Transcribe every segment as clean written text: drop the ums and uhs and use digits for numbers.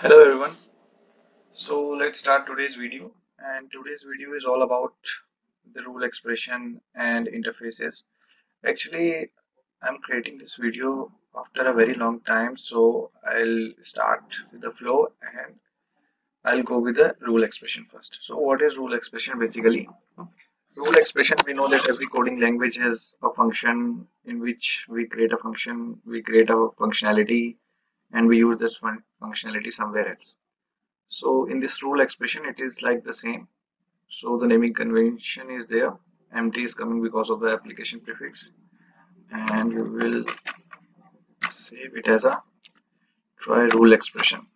Hello everyone. So let's start today's video. And today's video is all about the rule expression and interfaces. Actually, I'm creating this video after a very long time, so I'll start with the flow and I'll go with the rule expression first. So what is rule expression basically? Rule expression, we know that every coding language has a function in which we create a function, we create a functionality, and we use this functionality somewhere else. So in this rule expression, it is like the same. So the naming convention is there. Empty is coming because of the application prefix, and we will save it as a try rule expression.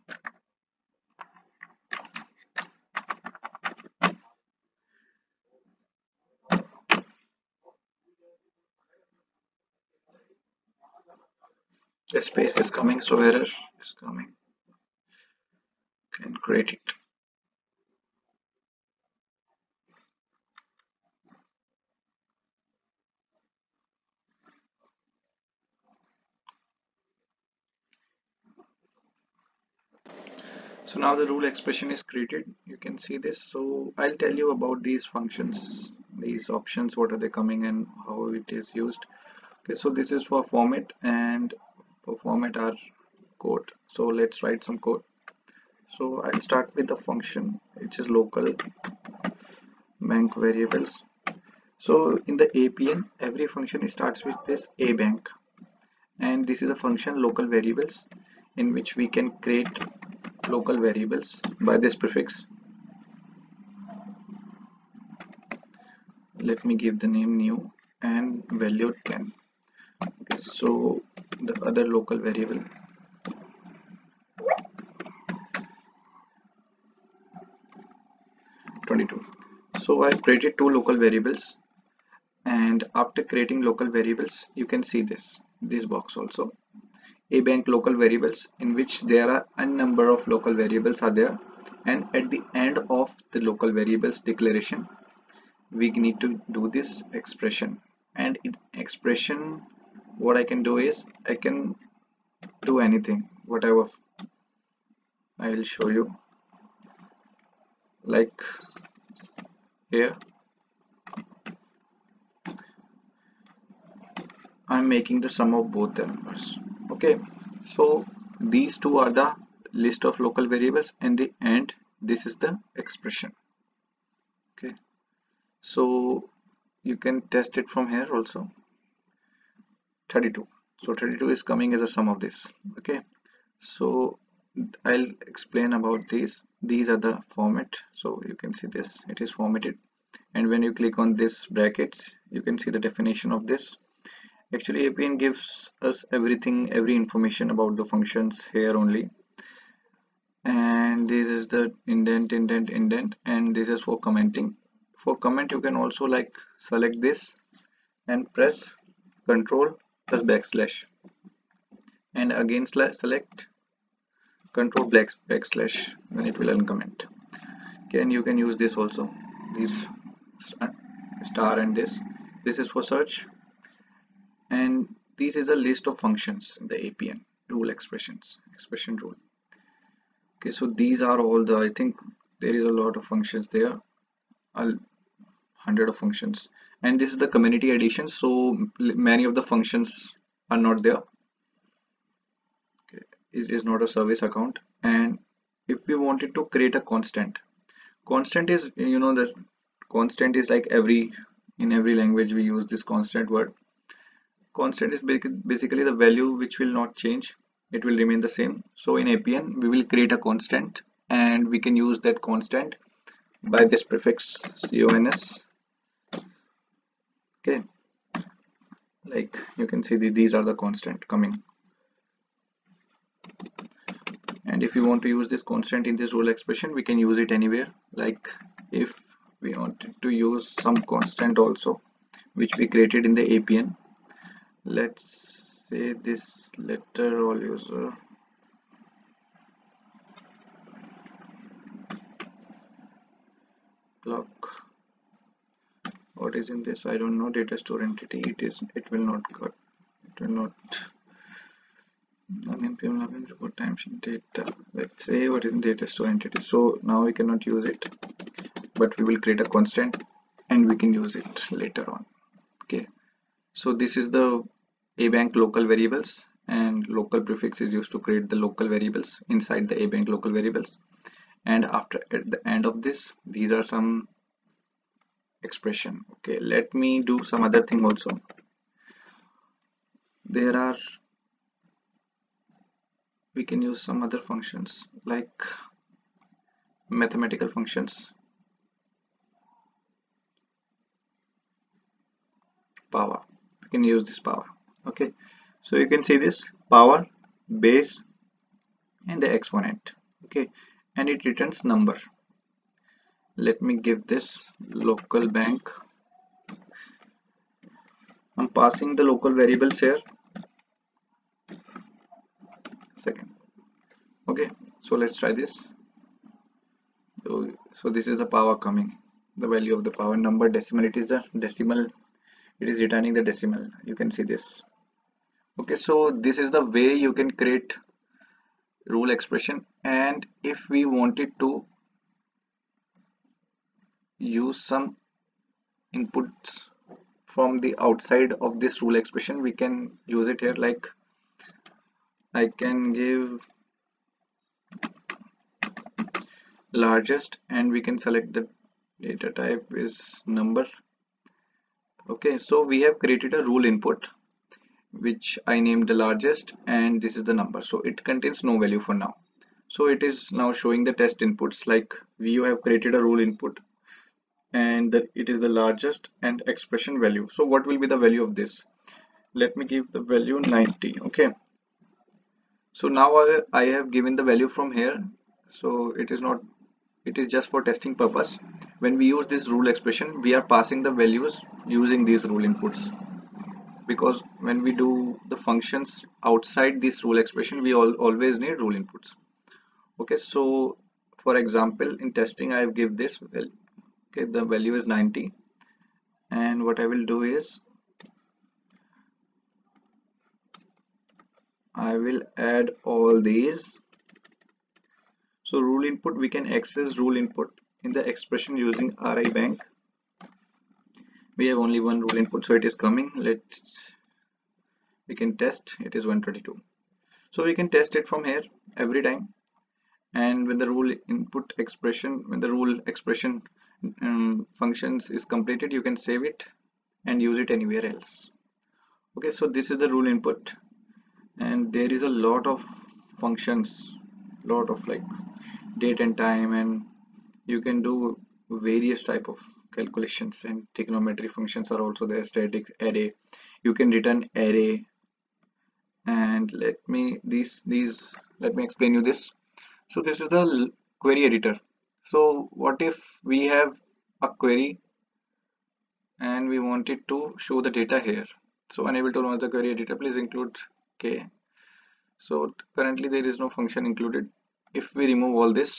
The space is coming, so error is coming. Can create it. So now the rule expression is created. You can see this. So I'll tell you about these functions, these options, what are they coming and how it is used. Okay, so this is for format, and for format our code. So let's write some code. So I'll start with the function which is local bank variables. So in the Appian, every function starts with this a bank, and this is a function local variables in which we can create local variables by this prefix. Let me give the name new and value 10. Okay, so the other local variable 22. So I've created two local variables, and after creating local variables you can see this box also, a bank local variables, in which there are a number of local variables are there, and at the end of the local variables declaration we need to do this expression. And in expression, what I can do is I can do anything, whatever. I will show you, like here I'm making the sum of both the numbers. Okay, so these two are the list of local variables, and the end this is the expression. Okay, so you can test it from here also. 32. So 32 is coming as a sum of this. Okay, so I'll explain about these are the format. So you can see this, it is formatted, and when you click on this brackets you can see the definition of this. Actually Appian gives us everything, every information about the functions here only, and this is the indent, and this is for commenting. For comment you can also like select this and press control plus backslash, and again select control backslash when it will uncomment. Okay, and you can use this also, this star, and this is for search, and this is a list of functions in the Appian rule expression rule. Okay, so these are all the, I think there is a lot of functions there, a hundred of functions, and this is the community edition, so many of the functions are not there. Okay, it is not a service account. And if we wanted to create a constant is, you know, the constant is like in every language we use this constant word. Constant is basically the value which will not change, it will remain the same. So in Appian we will create a constant, and we can use that constant by this prefix cons. Okay, like you can see these are the constant coming, and if we want to use this constant in this rule expression we can use it anywhere. Like if we wanted to use some constant also which we created in the Appian, let's say this letter all user clock, what is in this, I don't know, data store entity, it will not npm login report timesheet data. Let's say what is data store entity. So now we cannot use it, but we will create a constant and we can use it later on. Okay, so this is the abank local variables, and local prefix is used to create the local variables inside the abank local variables. And after, at the end of this, these are some expression. Okay, let me do some other thing also. There are, we can use some other functions like mathematical functions, power. We can use this power. Okay, so you can see this power, base, and the exponent. Okay, and it returns number. Let me give this local bank. I'm passing the local variables here. Second. Okay, so let's try this. So this is the power coming, the value of the power number decimal. It is the decimal. It is returning the decimal. You can see this. Okay, so this is the way you can create rule expression. And if we wanted to use some inputs from the outside of this rule expression, we can use it here. Like I can give largest and we can select the data type is number. Okay, so we have created a rule input which I named the largest, and this is the number. So it contains no value for now. So it is now showing the test inputs, like we have created a rule input and it is the largest and expression value. So what will be the value of this? Let me give the value 90. Okay, so now I have given the value from here. So it is not, it is just for testing purpose. When we use this rule expression, we are passing the values using these rule inputs, because when we do the functions outside this rule expression, we always need rule inputs. Okay, so for example, in testing I have give this, well, okay, the value is 90, and what I will do is I will add all these. So rule input, we can access rule input in the expression using RI bank. We have only one rule input, so it is coming. We can test, it is 122. So we can test it from here every time. And when the rule input expression, when the rule expression functions is completed, you can save it and use it anywhere else. Okay, so this is the rule input, and there is a lot of functions, lot of like date and time, and you can do various type of calculations, and trigonometry functions are also there. Static array, you can return array. And let me let me explain you this. So this is the query editor. So what if we have a query and we wanted to show the data here? So unable to launch the query editor, please include K. So currently there is no function included. If we remove all this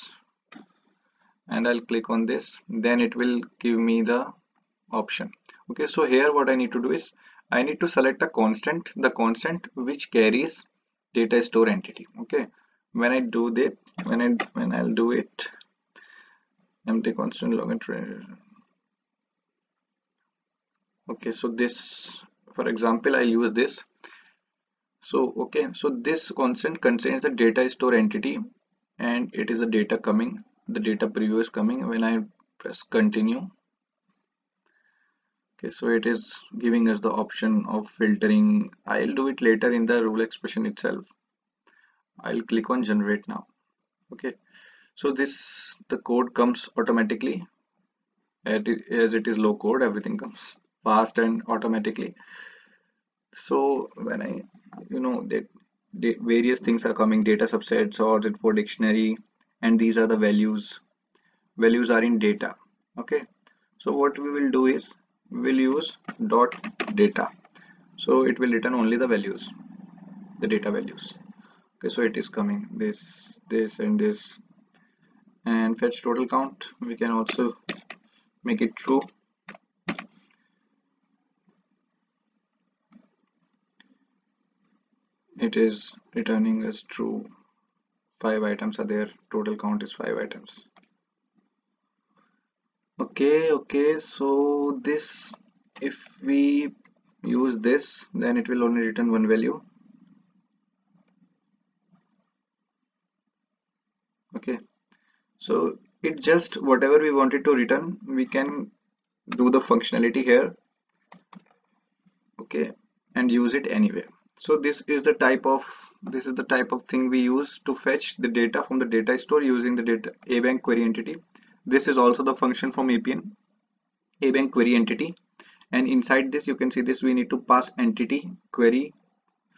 and I'll click on this, then it will give me the option. Okay, so here what I need to do is I need to select a constant, the constant which carries data store entity. Okay, when I do that, when I'll do it, empty constant login trainer. Okay, so this, for example, I use this. So okay, so this constant contains the data store entity, and it is the data coming, the data preview is coming when I press continue. Okay, so it is giving us the option of filtering. I'll do it later in the rule expression itself. I'll click on generate now. Okay, so this, the code comes automatically as it is low code, everything comes fast and automatically. So when I, that various things are coming, data subsets or for dictionary, and these are the values are in data. Okay, so what we will do is we'll use dot data, so it will return only the values, the data values. Okay, so it is coming this and this. And fetch total count, we can also make it true. it is returning as true. 5 items are there, total count is 5 items. Okay, so this, if we use this, then it will only return one value. Okay, so it just whatever we wanted to return, we can do the functionality here, okay, and use it anywhere. So this is the type of thing we use to fetch the data from the data store using the data abank query entity. This is also the function from Appian, abank query entity, and inside this you can see this we need to pass entity query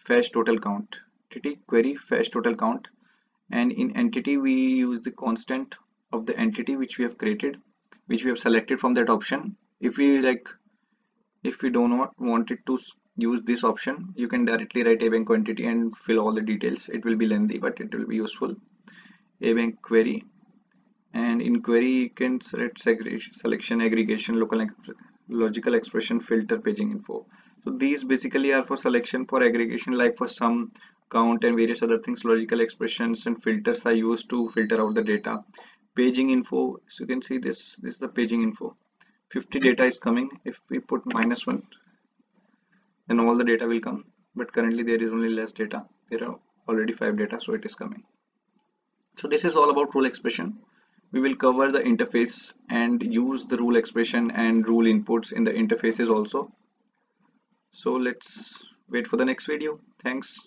fetch total count, entity query fetch total count, and in entity we use the constant of the entity which we have created, which we have selected from that option. If we do not want it to use this option, you can directly write abank quantity and fill all the details. It will be lengthy, but it will be useful. Abank query, and in query you can select selection, aggregation, logical expression, filter, paging info. So these basically are for selection, for aggregation like for sum, count and various other things. Logical expressions and filters are used to filter out the data. Paging info, so you can see this is the paging info. 50 data is coming. If we put -1, then all the data will come, but currently there is only less data. There are already 5 data, so it is coming. So this is all about rule expression. We will cover the interface and use the rule expression and rule inputs in the interfaces also. So let's wait for the next video. Thanks.